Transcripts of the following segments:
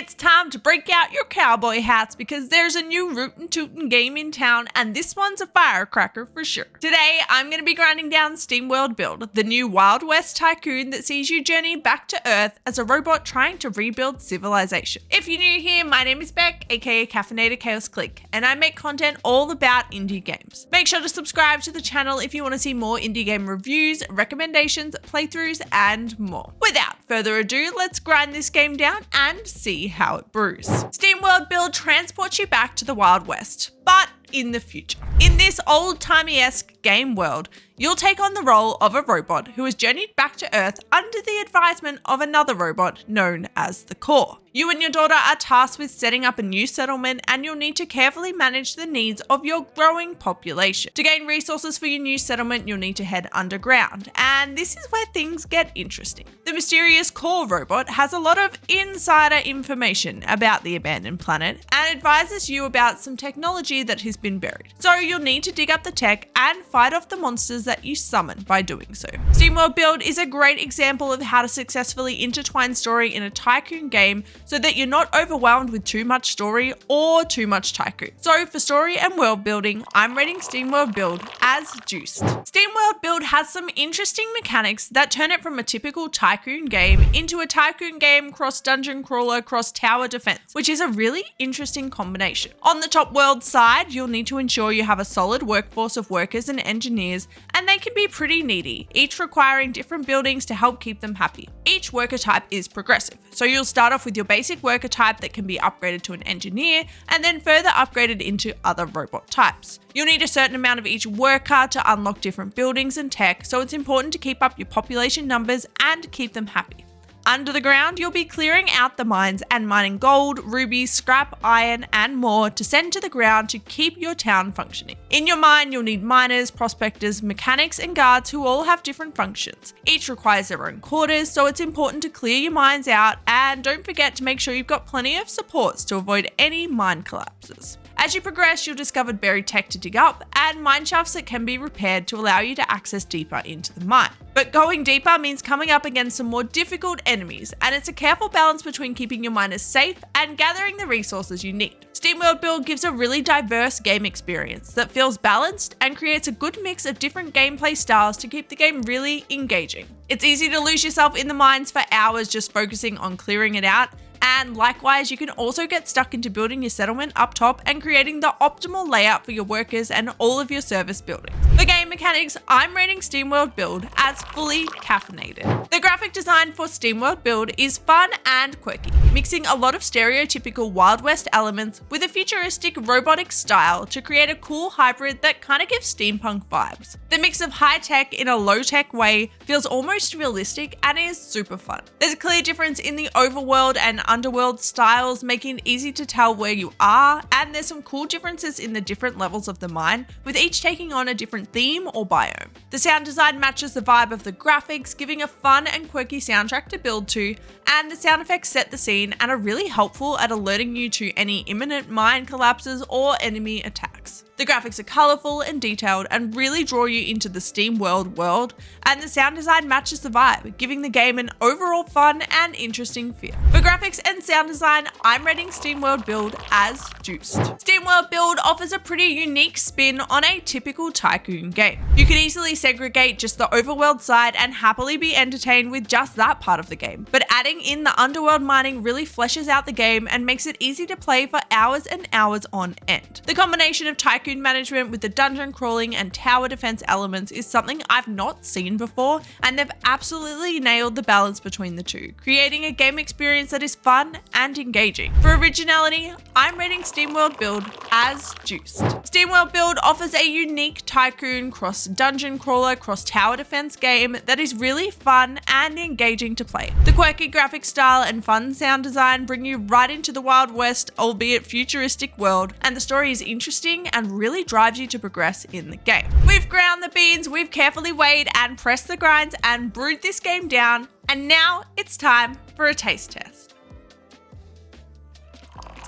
It's time to break out your cowboy hats because there's a new rootin' tootin' game in town and this one's a firecracker for sure. Today, I'm going to be grinding down Steamworld Build, the new Wild West tycoon that sees you journey back to Earth as a robot trying to rebuild civilization. If you're new here, my name is Beck, aka Caffeinated Chaos Click, and I make content all about indie games. Make sure to subscribe to the channel if you want to see more indie game reviews, recommendations, playthroughs, and more. Without further ado, let's grind this game down and see how it brews. Steamworld Build transports you back to the Wild West, but in the future. In this old-timey-esque game world, you'll take on the role of a robot who has journeyed back to Earth under the advisement of another robot known as the Core. You and your daughter are tasked with setting up a new settlement, and you'll need to carefully manage the needs of your growing population. To gain resources for your new settlement, you'll need to head underground, and this is where things get interesting. The mysterious Core robot has a lot of insider information about the abandoned planet and advises you about some technology that has been buried. So you'll need to dig up the tech and fight off the monsters that you summon by doing so. Steamworld Build is a great example of how to successfully intertwine story in a tycoon game so that you're not overwhelmed with too much story or too much tycoon. So for story and world building, I'm rating Steamworld Build as juiced. Steamworld Build has some interesting mechanics that turn it from a typical tycoon game into a tycoon game cross dungeon crawler cross tower defense, which is a really interesting combination. On the top world side, you'll need to ensure you have a solid workforce of workers and engineers, and they can be pretty needy, each requiring different buildings to help keep them happy. Each worker type is progressive, so you'll start off with your basic worker type that can be upgraded to an engineer and then further upgraded into other robot types. You'll need a certain amount of each worker to unlock different buildings and tech, so it's important to keep up your population numbers and keep them happy. Under the ground, you'll be clearing out the mines and mining gold, rubies, scrap, iron, and more to send to the ground to keep your town functioning. In your mine, you'll need miners, prospectors, mechanics, and guards who all have different functions. Each requires their own quarters, so it's important to clear your mines out, and don't forget to make sure you've got plenty of supports to avoid any mine collapses. As you progress, you'll discover buried tech to dig up and mine shafts that can be repaired to allow you to access deeper into the mine. But going deeper means coming up against some more difficult enemies, and it's a careful balance between keeping your miners safe and gathering the resources you need. Steamworld Build gives a really diverse game experience that feels balanced and creates a good mix of different gameplay styles to keep the game really engaging. It's easy to lose yourself in the mines for hours just focusing on clearing it out, and likewise, you can also get stuck into building your settlement up top and creating the optimal layout for your workers and all of your service buildings. For game mechanics, I'm rating Steamworld Build as fully caffeinated. The graphic design for Steamworld Build is fun and quirky, mixing a lot of stereotypical Wild West elements with a futuristic robotic style to create a cool hybrid that kind of gives steampunk vibes. The mix of high tech in a low tech way feels almost realistic and is super fun. There's a clear difference in the overworld and underworld styles, making it easy to tell where you are, and there's some cool differences in the different levels of the mine, with each taking on a different theme or biome. The sound design matches the vibe of the graphics, giving a fun and quirky soundtrack to build to, and the sound effects set the scene and are really helpful at alerting you to any imminent mine collapses or enemy attacks. The graphics are colourful and detailed and really draw you into the Steamworld world, and the sound design matches the vibe, giving the game an overall fun and interesting feel. For graphics and sound design, I'm rating Steamworld Build as juiced. Steamworld Build offers a pretty unique spin on a typical tycoon game. You can easily segregate just the overworld side and happily be entertained with just that part of the game, but adding in the underworld mining really fleshes out the game and makes it easy to play for hours and hours on end. The combination of tycoon management with the dungeon crawling and tower defense elements is something I've not seen before, and they've absolutely nailed the balance between the two, creating a game experience that is fun and engaging. For originality, I'm rating Steamworld Build as juiced. Steamworld Build offers a unique tycoon cross dungeon crawler cross tower defense game that is really fun and engaging to play. The quirky graphic style and fun sound design bring you right into the Wild West, albeit futuristic world, and the story is interesting and really drives you to progress in the game. We've ground the beans, we've carefully weighed and pressed the grinds and brewed this game down, and now it's time for a taste test.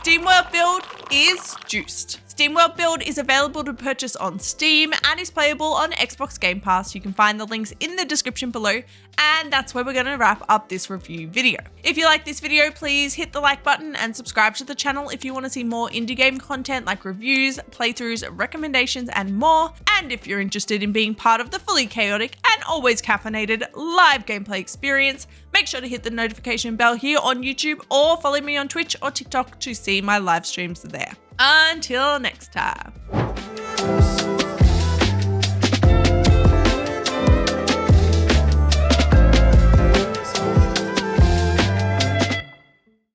Steamworld Build is juiced. Steamworld Build is available to purchase on Steam and is playable on Xbox Game Pass. You can find the links in the description below, And that's where we're going to wrap up this review video. If you like this video, please hit the like button and subscribe to the channel if you want to see more indie game content like reviews, playthroughs, recommendations, and more. And if you're interested in being part of the fully chaotic and always caffeinated live gameplay experience, make sure to hit the notification bell here on YouTube or follow me on Twitch or TikTok to see my live streams there. Until next time.